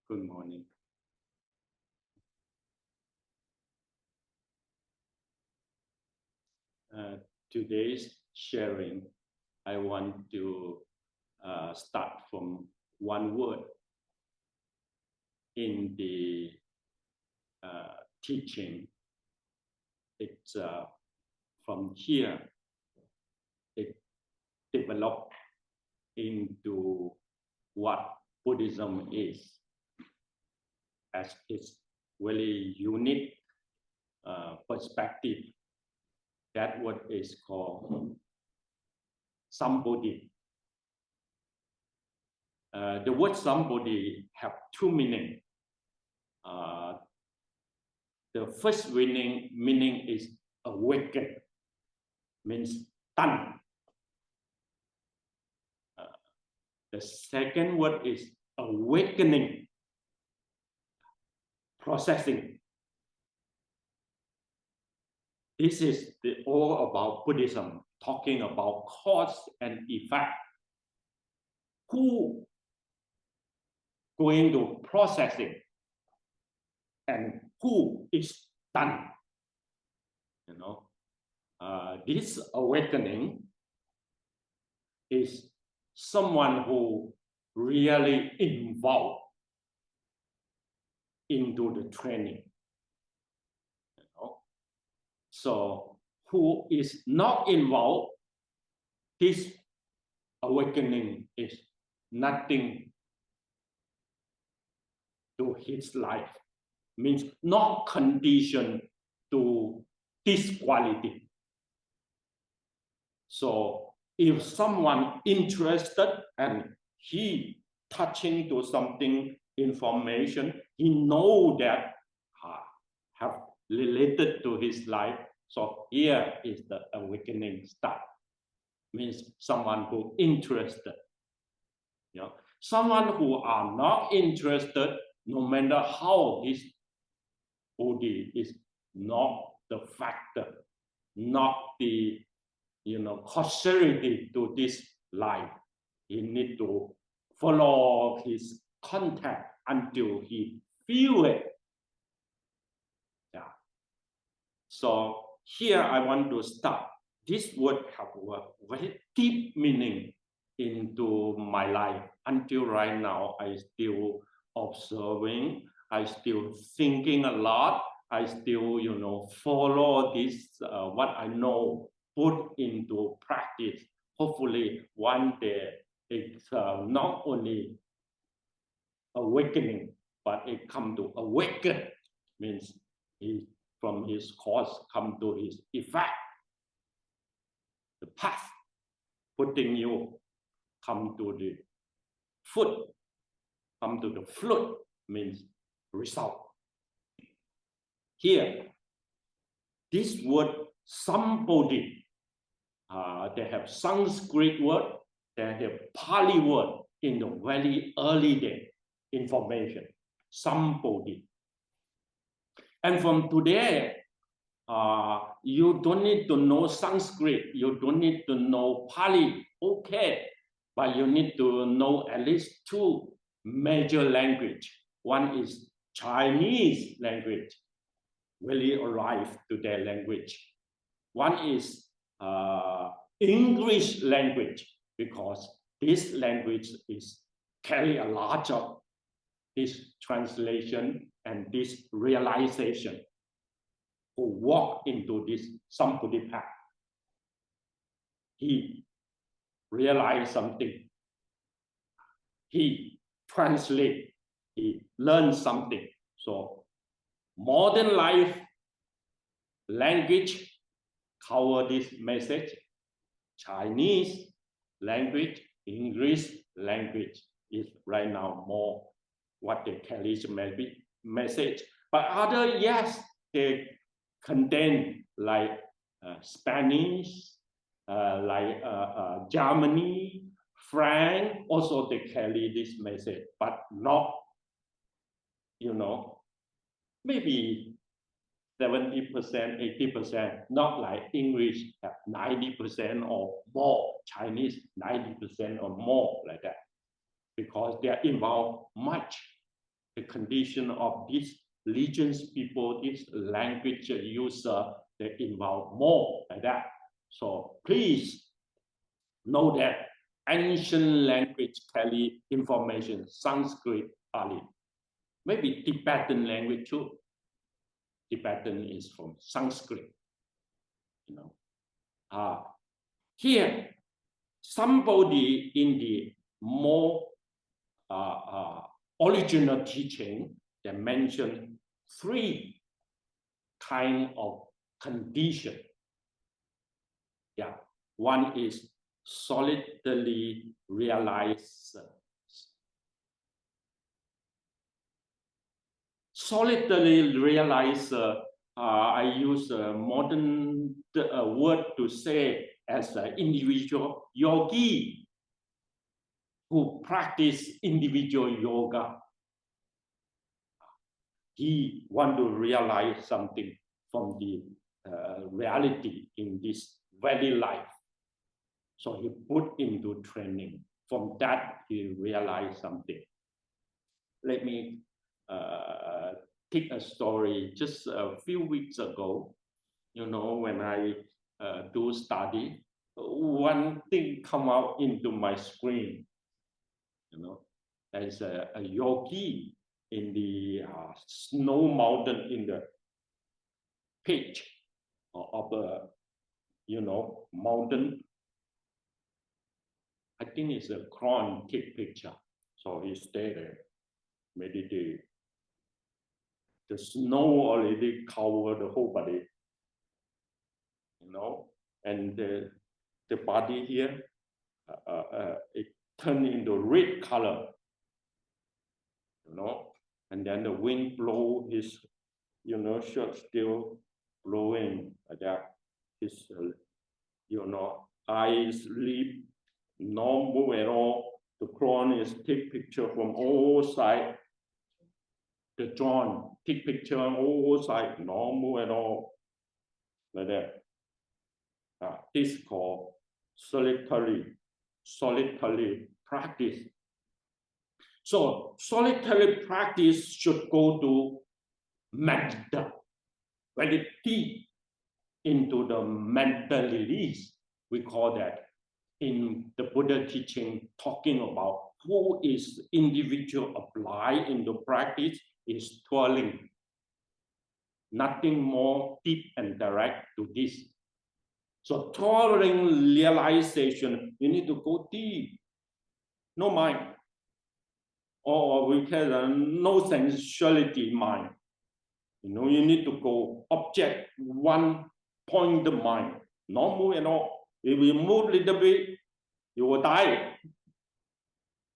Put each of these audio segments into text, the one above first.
Good morning. Today's sharing, I want to start from one word in the teaching. It's from here, it developed into what Buddhism is, as its very unique perspective. That word is called Sambodhi. The word Sambodhi have two meanings. The first meaning is awaken, means done. The second word is awakening, processing. This is all about Buddhism, talking about cause and effect. Who going to process it, and who is done? This awakening is someone who really involved into the training. So who is not involved, this awakening is nothing to his life, means not conditioned to this quality. So if someone interested and he touching to something, information, he know that have related to his life. So here is the awakening start. Means someone who interested. Someone who are not interested, no matter how his body is not the factor, not the causality to this life. He need to follow his contact until he feel it. Yeah. So here I want to start. This word have a very deep meaning into my life. Until right now, I still observing, I still thinking a lot, I still follow this what I know, put into practice. Hopefully one day it's not only awakening, but it come to awaken, means he from his cause come to his effect. The path putting you come to the foot, come to the fruit, means result. Here, this word Sambodhi, they have Sanskrit word, they have Pali word in the very early day information, Sambodhi. And from today, you don't need to know Sanskrit, you don't need to know Pali, okay, but you need to know at least two major language. One is Chinese language, really arrived to their language. One is English language, because this language is carry a lot of this translation and this realization, who walk into this Sambodhi path. He realized something. He translate, he learned something. So modern life language cover this message. Chinese language, English language is right now more what they carry maybe message. But other, yes, they contain like Spanish, like Germany, France, also they carry this message, but not, maybe 70%, 80%, not like English have 90% or more, Chinese 90% or more, like that, because they are involved much the condition of these regions people, this language user, they involve more like that. So please know that ancient language carry information, Sanskrit, Pali, maybe Tibetan language too. Tibetan is from Sanskrit, you know. Here, Sambodhi in the more original teaching, they mention 3 kind of condition. Yeah, one is solidly realized. Solidly realized, I use a modern word to say as an individual yogi who practice individual yoga. He want to realize something from the reality in this very life. So he put into training. From that, he realized something. Let me take a story. Just a few weeks ago, you know, when I do study, one thing come out into my screen. You know, as a yogi in the snow mountain in the pitch of a, you know, mountain. I think it's a cron take picture. So he stayed there, meditate. The snow already covered the whole body, you know, and the body here, it turned into red color, you know, and then the wind blow his, you know, shirt still blowing like that. His, you know, eyes, lip, no move at all. The crown is take picture from all sides. The John take picture on all sides, no move at all. Like that. This is called solitary practice. So solitary practice should go to mental, very deep into the mental release. We call that in the Buddha teaching, talking about who is individual apply into practice is twirling. Nothing more deep and direct to this. So twirling realization, you need to go deep. No mind. Or we can no sensuality mind. You know, you need to go object one point the mind. No move at all. If you move a little bit, you will die.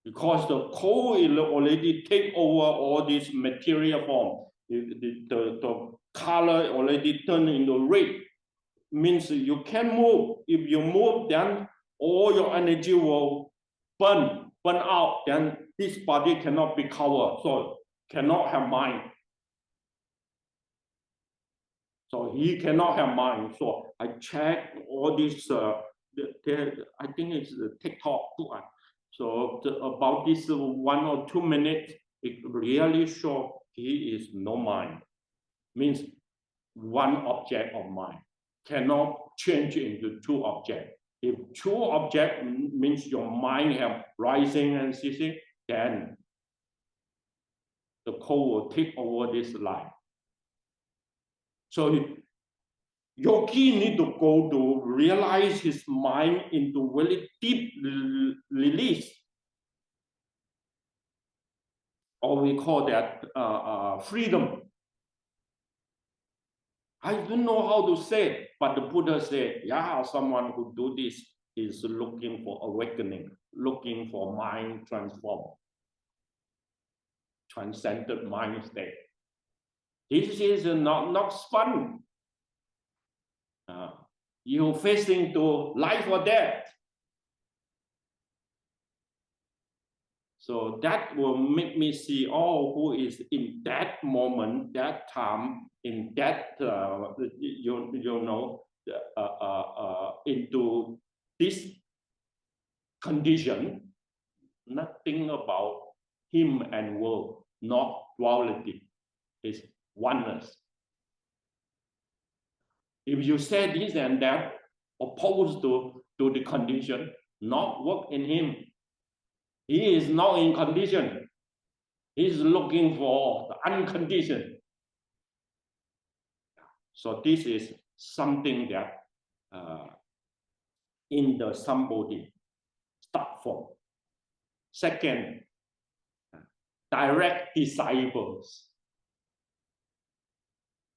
Because the cold will already take over all this material form. The color already turned into red. Means you can't move. If you move, then all your energy will burn out. Then this body cannot be covered. So cannot have mind. So he cannot have mind. So I check all this. I think it's the TikTok too. So about this 1 or 2 minutes, it really shows he is no mind. Means one object of mind cannot change into 2 objects. If 2 objects means your mind have rising and ceasing, then the cold will take over this life. So yogi need to go to realize his mind into very deep release. Or we call that freedom. I don't know how to say, but the Buddha said, yeah, someone who do this is looking for awakening, looking for mind transform, transcended mind state. This is not fun. You're facing to life or death. So that will make me see all who is in that moment, that time, in that, you know, into this condition, nothing about him and world. not duality. It's oneness. If you say this and that, opposed to the condition, not work in him. He is not in condition. He's looking for the unconditioned. So this is something that in the Sambodhi start from. Second, direct disciples.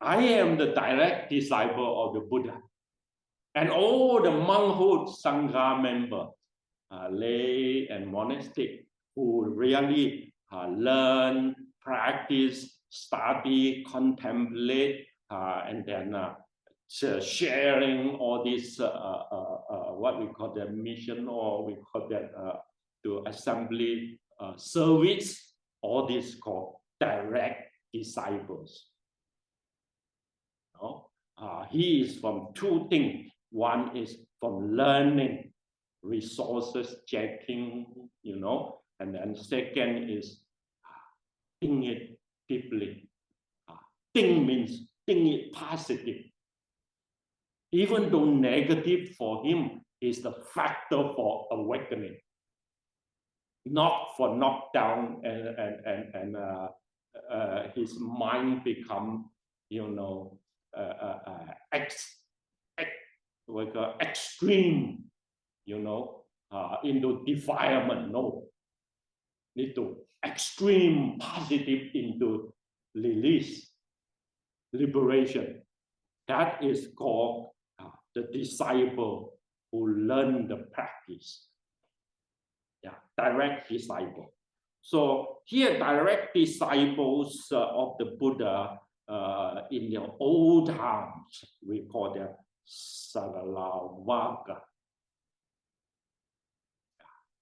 I am the direct disciple of the Buddha. And all the monkhood Sangha members, lay and monastic, who really learn, practice, study, contemplate, and then sharing all this, what we call the mission, or we call that to assembly service, all this called direct disciples. No? He is from two things. One is from learning, resources checking, you know, and then second is think it deeply. Think means think it positive. Even though negative for him is the factor for awakening, not for knockdown and his mind become, you know, extreme, you know, into defilement. No, need to extreme positive into release, liberation. That is called the disciple who learn the practice. Yeah, direct disciple. So here, direct disciples of the Buddha in the old times, we call them Saravaka.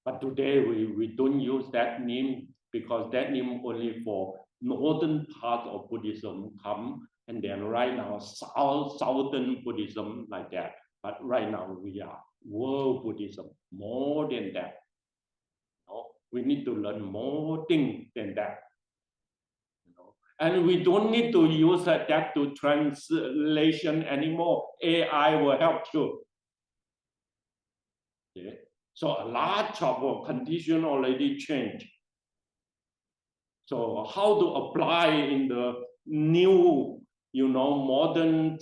But today we don't use that name because that name only for northern part of Buddhism come, and then right now southern Buddhism like that. But right now we are world Buddhism, more than that. No? We need to learn more things than that. And we don't need to use that to translation anymore. AI will help too. Okay. So a lot of condition already changed. So how to apply in the new, you know, modern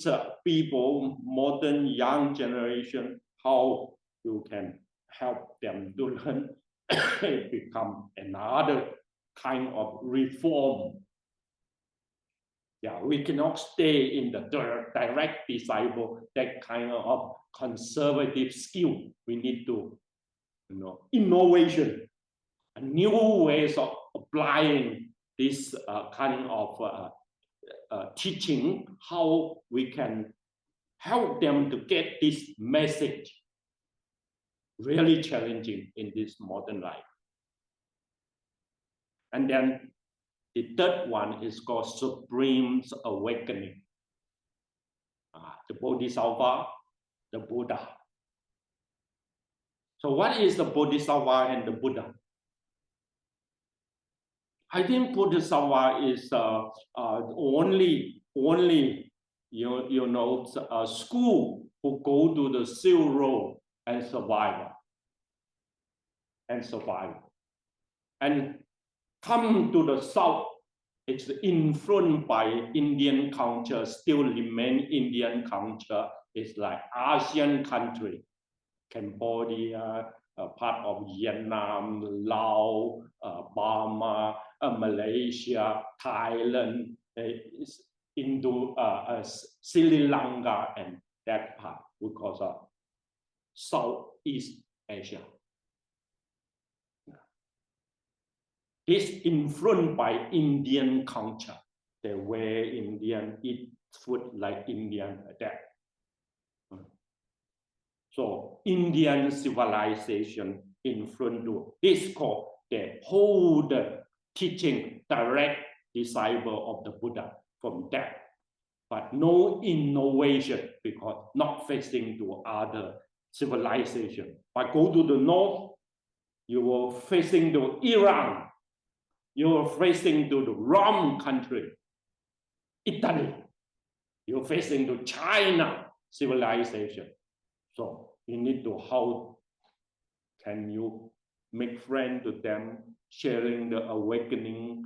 people, modern young generation, how you can help them to learn, become another kind of reform. Yeah, we cannot stay in the direct disciple, that kind of conservative skill. We need to, you know, innovation, new ways of applying this kind of teaching, how we can help them to get this message. Really challenging in this modern life. And then the third one is called Supreme Awakening. The Bodhisattva, the Buddha. So what is the Bodhisattva and the Buddha? I think Bodhisattva is only you know, a school who go to the Silk Road and survive. And come to the south, it's influenced by Indian culture, still remain Indian culture. It's like Asian country, Cambodia, part of Vietnam, Laos, Burma, Malaysia, Thailand, into Sri Lanka, and that part we call Southeast Asia. It's influenced by Indian culture, the way Indian eat food like Indian, that. So Indian civilization influenced. This called the whole teaching, direct disciple of the Buddha from that. But no innovation because not facing to other civilization. But go to the north, you will facing to Iran. you're facing to the wrong country, Italy. You're facing to China civilization. So you need to, how can you make friends with them, sharing the awakening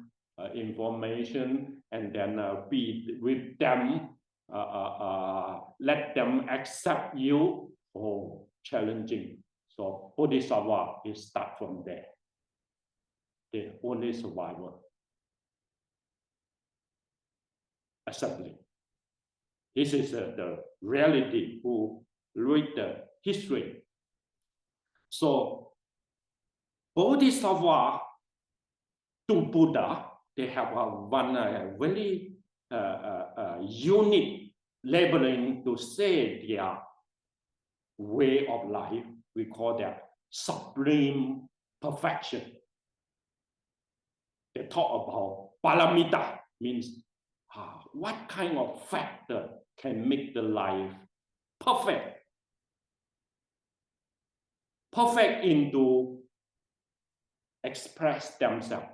information, and then be with them, let them accept you. Oh, challenging. So Bodhisattva is start from there. The only survivor. Accepting. This is the reality who read the history. So Bodhisattva to Buddha, they have one very unique labeling to say their way of life. We call that supreme perfection. They talk about paramita, means what kind of factor can make the life perfect? Perfect into express themselves.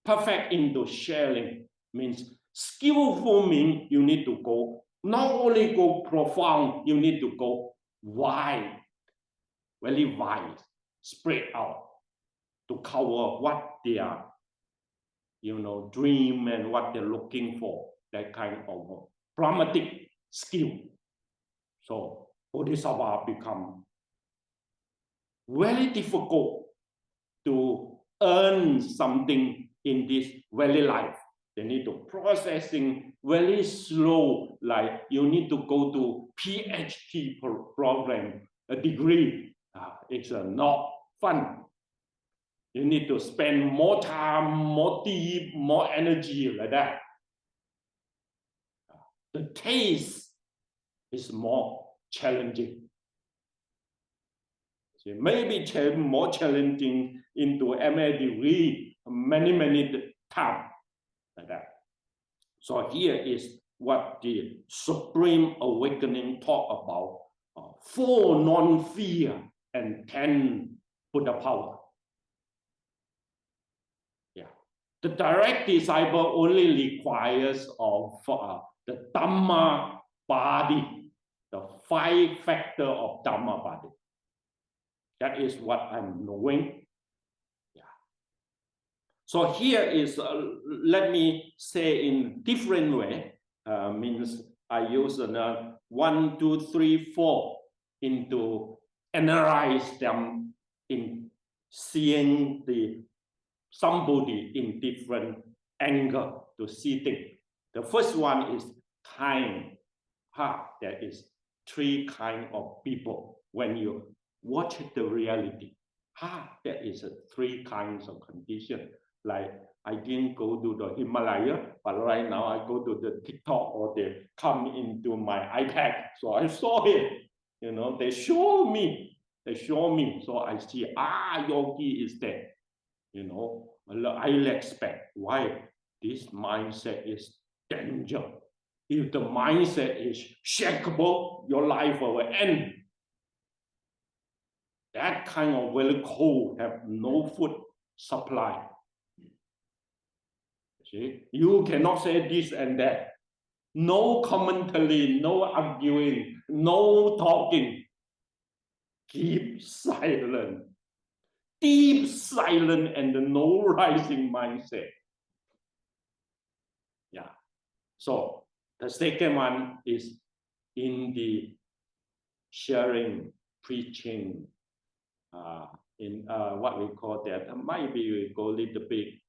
Perfect into sharing, means skillful means you need to go, not only go profound, you need to go wide, very wide, spread out to cover what they are, dream and what they're looking for, that kind of pragmatic skill. So Bodhisattva become very difficult to earn something in this very life. They need to processing very slow, like you need to go to PhD program, a degree. It's not fun. You need to spend more time, more deep, more energy like that. The taste is more challenging. So maybe more challenging into MA degree many times like that. So here is what the Supreme Awakening talk about: 4 non-fear and 10 Buddha power. The direct disciple only requires of the Dhamma body, the 5 factor of Dhamma body. That is what I'm knowing. So here is, let me say in different way, means I use 1, 2, 3, 4 into analyze them in seeing the Sambodhi in different angle to see things. The first one is kind. There is 3 kind of people. When you watch the reality, there is 3 kinds of condition. Like I didn't go to the Himalaya, but right now I go to the TikTok or they come into my iPad. So I saw it, they show me. So I see, yogi is there. I expect why this mindset is danger. If the mindset is shakable, your life will end. That kind of very cold, have no food supply. See, you cannot say this and that. No commentary, no arguing, no talking. Keep silent. Deep silence and no rising mindset. So the second one is in the sharing, preaching, in what we call that. Maybe we go a little bit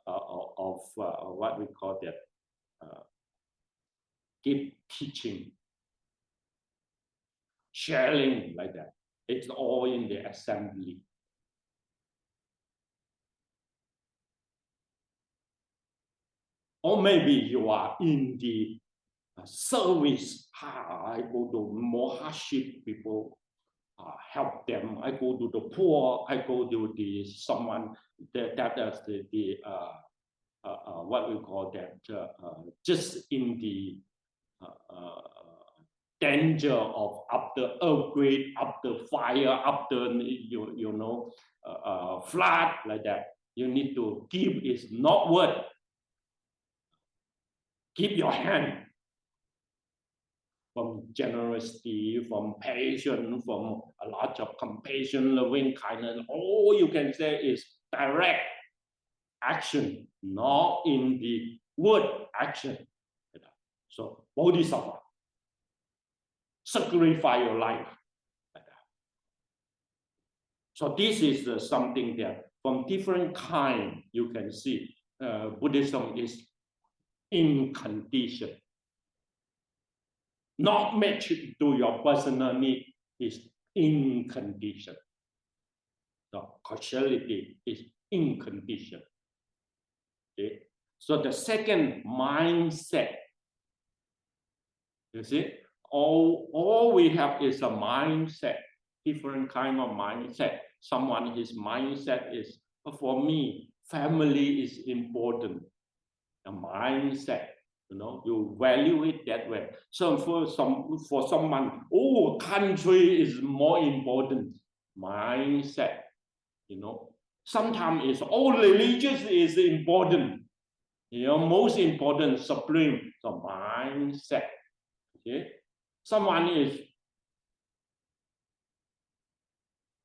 of what we call that. Give teaching, sharing like that. It's all in the assembly. Or maybe you are in the service. I go to more hardship people, help them. I go to the poor. I go to the someone that is the what we call that, just in the danger of after earthquake, after fire, after flood like that. You need to give is not word. Give your hand from generosity, from patience, from a lot of compassion, loving kindness. All you can say is direct action, not in the word action. So Bodhisattva, sacrifice your life. So this is something that from different kind you can see Buddhism is in condition. Not matched to your personal need is in condition. The causality is in condition. Okay? So the second mindset, you see, all we have is a mindset, different kind of mindset. Someone, his mindset is, for me, family is important. The mindset, you know, you value it that way. So for someone, oh, country is more important. Mindset, you know. Sometimes it's all religious is important. You know, most important, supreme, the mindset. Okay? Someone is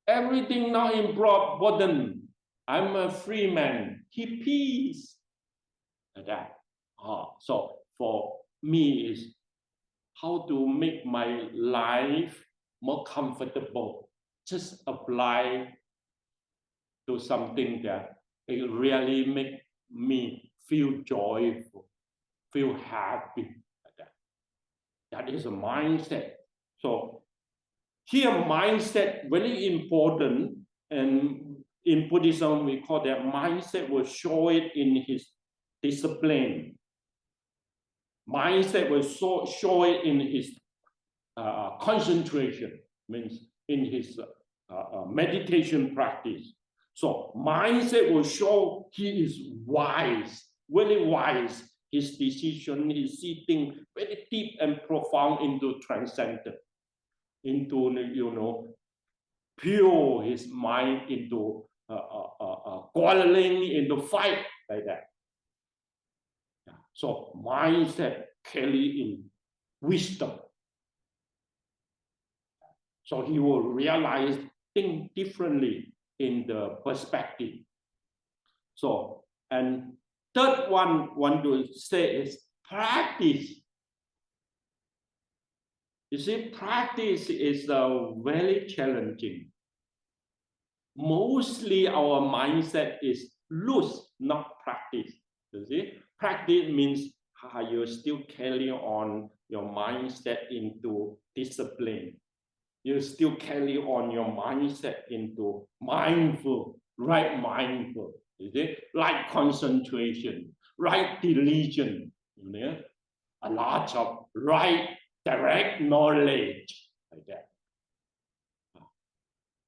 everything not important. I'm a free man. Keep peace. Like that. So for me is how to make my life more comfortable. Just apply to something that it really make me feel joyful, feel happy. Like that. That is a mindset. So here mindset very important, and in Buddhism we call that mindset will show it in his discipline. Mindset will show it in his concentration, means in his meditation practice. So mindset will show he is wise, very wise. His decision, his seeking very deep and profound into transcendence, into, you know, pure his mind into quarreling, into fight, like that. So mindset carry in wisdom. So he will realize things differently in the perspective. So, and third one want to say is practice. You see, practice is very challenging. Mostly our mindset is loose, not practice. You see, practice means you still carry on your mindset into discipline. You still carry on your mindset into mindful, right mindful. You see, right concentration, right diligence. You know, a lot of right direct knowledge, like that.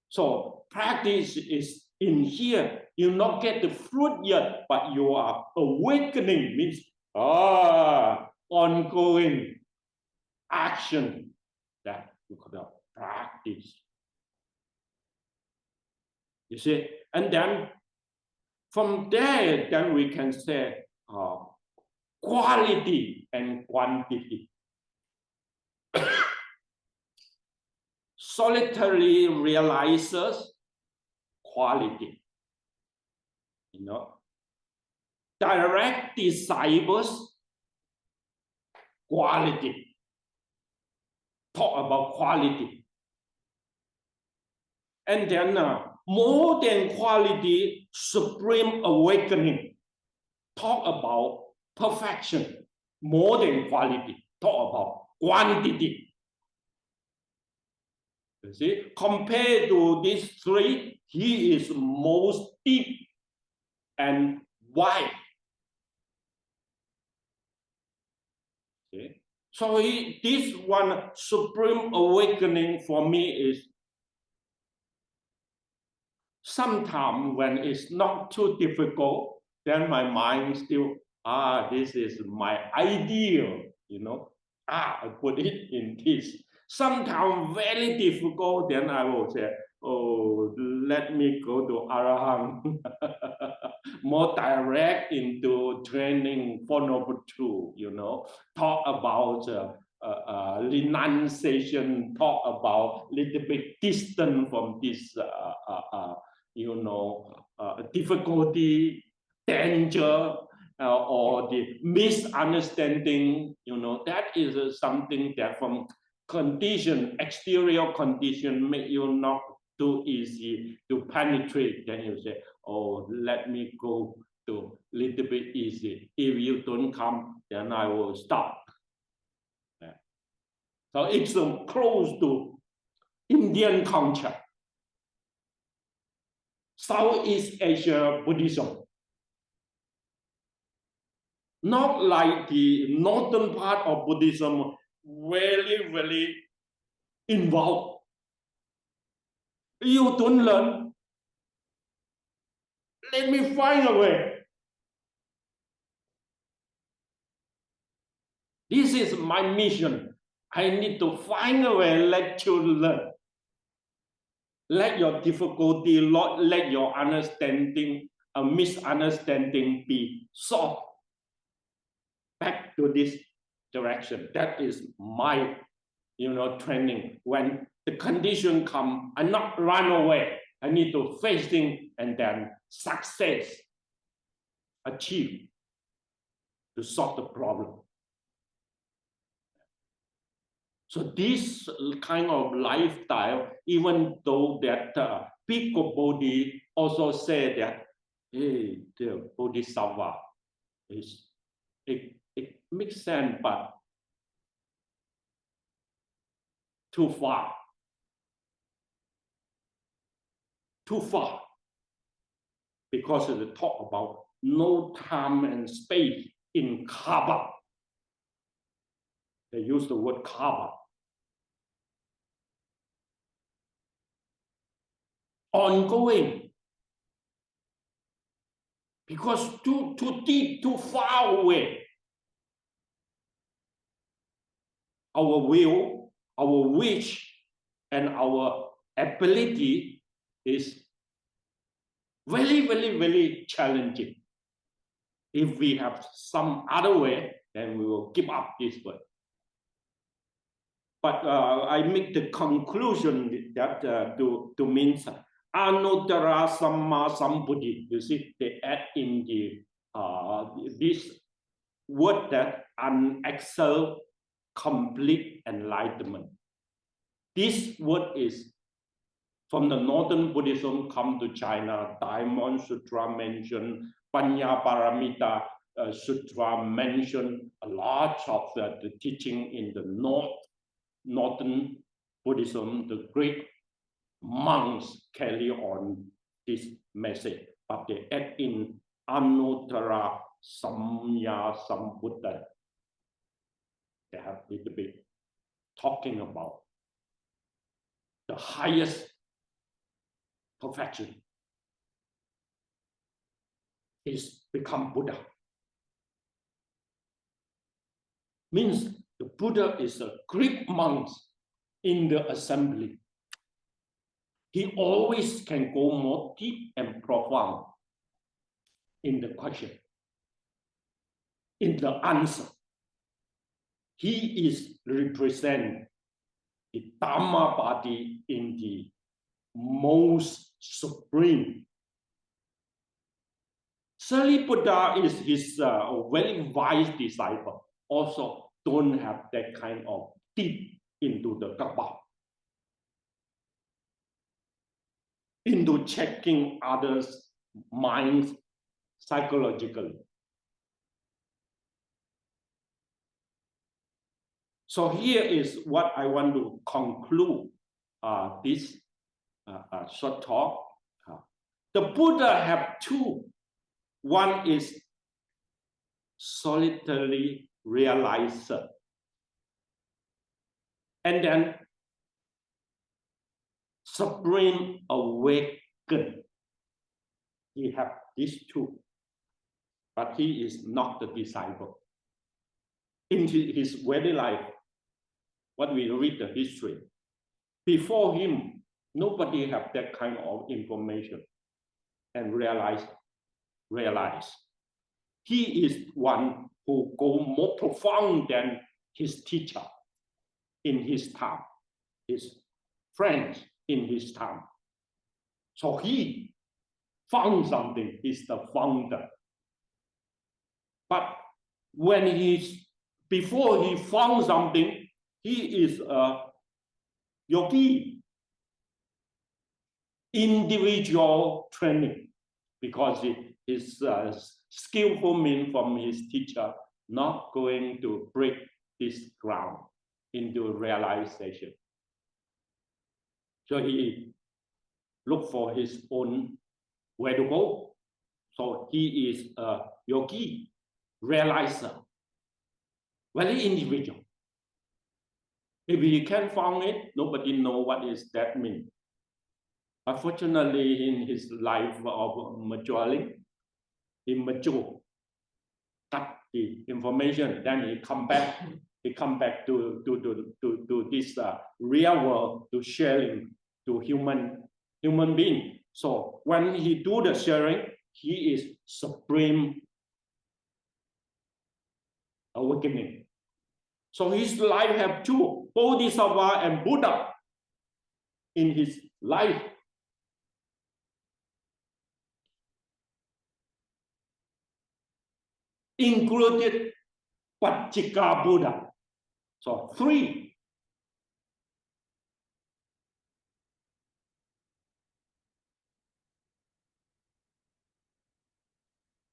So practice is in here. You not get the fruit yet, but you are awakening, means ongoing action. That we call practice. You see, and then from there, then we can say quality and quantity. Solitary realizes quality, you know. Direct disciples, quality. Talk about quality. And then more than quality, supreme awakening. Talk about perfection. More than quality. Talk about quantity. You see, compared to these three, he is most deep and wide. Okay? So this one supreme awakening for me is sometimes when it's not too difficult, then my mind still, this is my ideal, you know. I put it in this. Sometimes very difficult, then I will say, oh, let me go to Arahant. more direct into training for Noble Truth, talk about renunciation, talk about little bit distant from this, difficulty, danger, or the misunderstanding, that is something that from condition, exterior condition, make you not too easy to penetrate. Then you say, oh, let me go to little bit easy. If you don't come, then I will stop. Yeah. So it's close to Indian culture, Southeast Asia Buddhism. Not like the northern part of Buddhism, very, very involved. You don't learn, let me find a way. This is my mission. I need to find a way, let you learn. Let your difficulty, let your understanding, a misunderstanding be solved. Back to this direction. That is my, training. When the condition come, I not run away. I need to face things and then success, achieve to solve the problem. So this kind of lifestyle, even though that Pico Bodhi also said that, hey, the Bodhisattva is, it makes sense, but too far. Too far. Because of the talk about no time and space in karma. They use the word karma. Ongoing. Because too deep, too far away. Our will, our wish, and our ability is very, very, very challenging. If we have some other way, then we will give up this way. But I make the conclusion that to mean Anuttara Samma Sambodhi. You see, they add in the this word that unexcel complete enlightenment. This word is from the Northern Buddhism come to China. Diamond Sutra mentioned, Panya Paramita Sutra mentioned a lot of the teaching in the Northern Buddhism. The great monks carry on this message, but they add in Anuttara Samya Sambuddha. They have a little bit talking about the highest perfection is become Buddha. Means the Buddha is a great monk in the assembly. He always can go more deep and profound in the question, in the answer. He is represent the Dhamma body in the most supreme. Sariputta is his very wise disciple. Also don't have that kind of deep into the Kappa, into checking others' minds psychologically. So here is what I want to conclude this short talk. The Buddha have two. One is solitary realizer, and then supreme awaken. He have these two, but he is not the disciple. In his very life, what we read the history, before him, nobody have that kind of information and realize realize. He is one who go more profound than his teacher in his time, his friends in his time. So he found something. He's the founder. But when before he found something, he is a yogi. Individual training, because his skillful means from his teacher not going to break this ground into realization. So he looked for his own way to go. So he is a yogi, realizer, very individual. If he can't find it, nobody knows what is that mean. Unfortunately, in his life of maturing, he mature, cut the information, then he come back to this real world, to sharing to human being. So when he do the sharing, he is supreme awakening. So his life have two, Bodhisattva and Buddha in his life. Included Pachika Buddha. So three.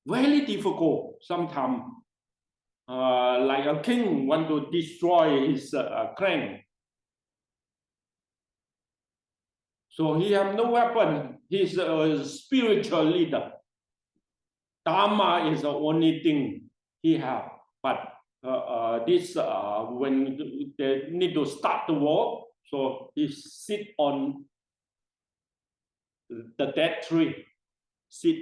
Very difficult sometimes. Like a king want to destroy his clan. So he have no weapon. He's a spiritual leader. Dharma is the only thing he have. But when they need to start the war, so he sit on the dead tree, sit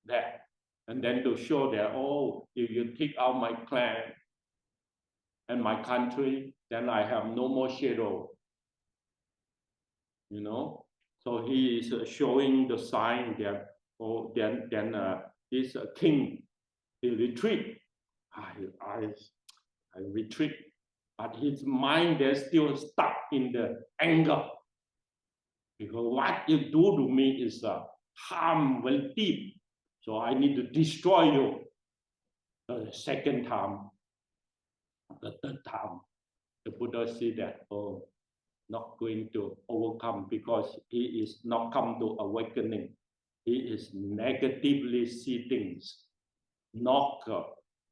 there, and then to show that, oh, if you take out my clan and my country, then I have no more shadow. You know, so he is showing the sign that, oh, then this king, he retreat. I retreat, but his mind is still stuck in the anger, because what you do to me is harm very deep. So I need to destroy you. The second time, the third time, the Buddha said that, oh, not going to overcome, because he is not come to awakening. He is negatively see things, not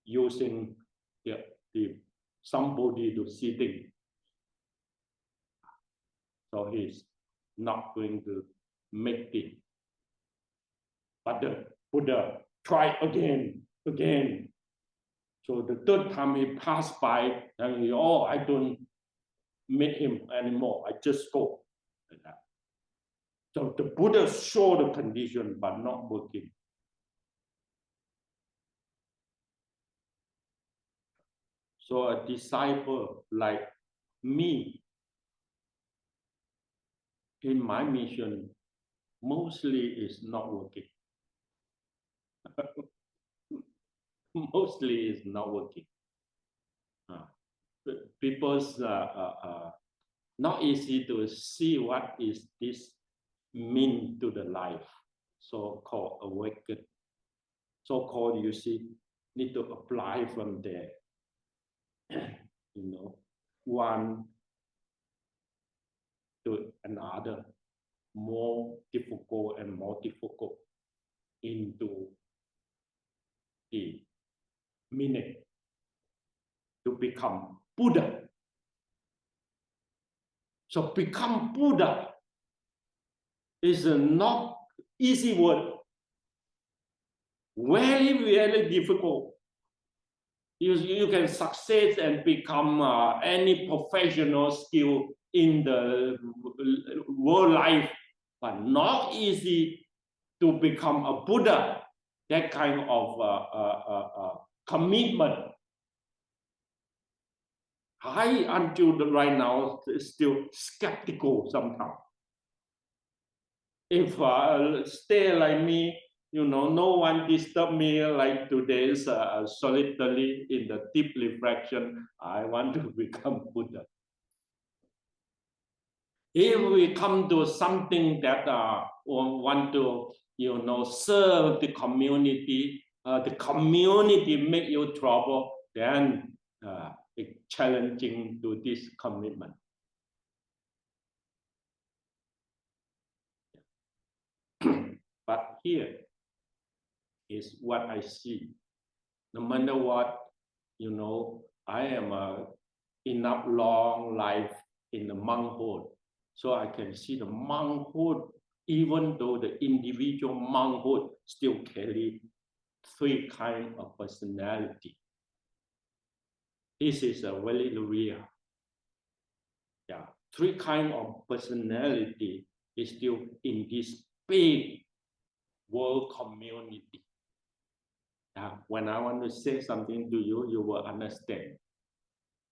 using the Sambodhi to see things. So he's not going to make it. But the Buddha tried again. So the third time he passed by, and he, oh, I don't meet him anymore. I just go. Like that. So the Buddha showed the condition, but not working. So a disciple like me, in my mission, mostly is not working. Mostly is not working. People's not easy to see what is this mean to the life. So-called awaken. So-called, you see, need to apply from there. You know, one to another, more difficult and more difficult into the meaning to become Buddha. So become Buddha is a not easy word. Very, very difficult. You can succeed and become any professional skill in the world life, but not easy to become a Buddha. That kind of commitment. I, until right now, still skeptical sometimes. If stay like me, no one disturb me like today's solitary in the deep reflection. I want to become Buddha. If we come to something that want to, serve the community make you trouble, then it's challenging to this commitment. But here is what I see. No matter what, I am enough long life in the monkhood, so I can see the monkhood, even though the individual monkhood still carry 3 kinds of personality. This is a very real. Yeah, 3 kinds of personality is still in this big world community. When I want to say something to you, you will understand.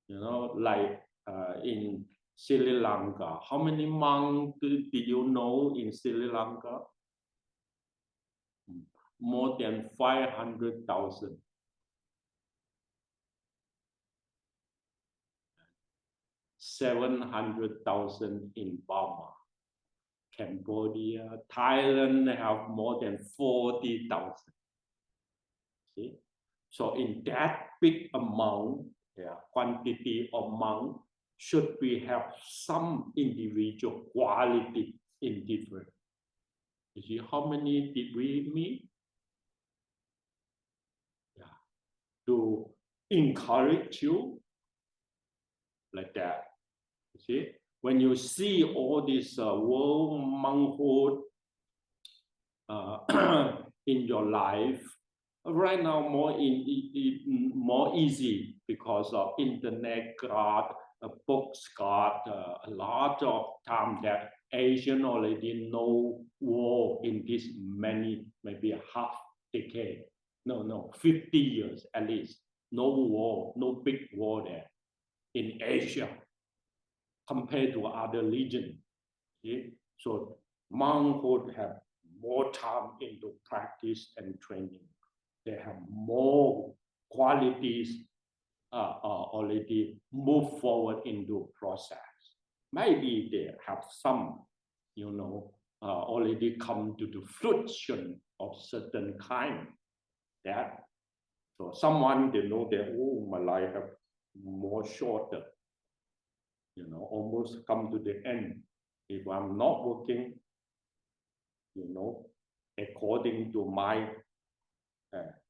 Like in Sri Lanka, how many monks do you know in Sri Lanka? More than 500,000. 700,000 in Burma. Cambodia, Thailand have more than 40,000. See? So in that big amount, quantity of monks, should we have some individual quality in different? You see how many did we meet? To encourage you like that. You see, when you see all this world monkhood in your life, right now more easy because of internet got books got a lot of time that Asian already know war in this maybe a half decade. No, 50 years at least. No war, no big war there in Asia compared to other regions. So monkhood have more time into practice and training. They have more qualities already move forward into process. Maybe they have some, already come to the fruition of certain kind. So someone they know that, oh, my life have more shorter, almost come to the end. If I'm not working, according to my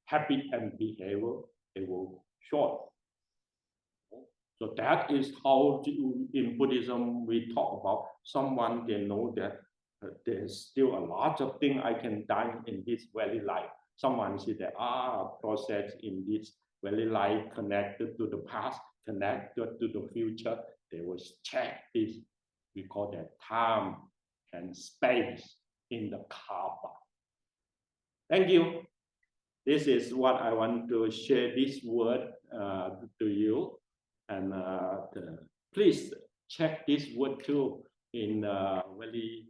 habit and behavior, it will short. So that is how in Buddhism we talk about someone they know that there's still a lot of things I can done in this very life. Someone see that process in this very life connected to the past, connected to the future. They will check this. We call that time and space in the karma. Thank you. This is what I want to share this word to you. And please check this word too in very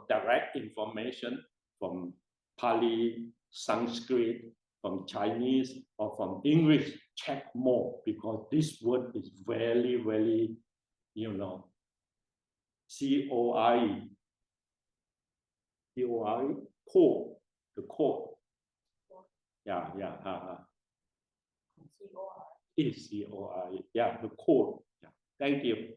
direct information from Pali, Sanskrit, from Chinese, or from English. Check more because this word is very, very, C-O-R-E, core, the core. Yeah. C-O-R-E. Yeah, the core. Yeah. Thank you.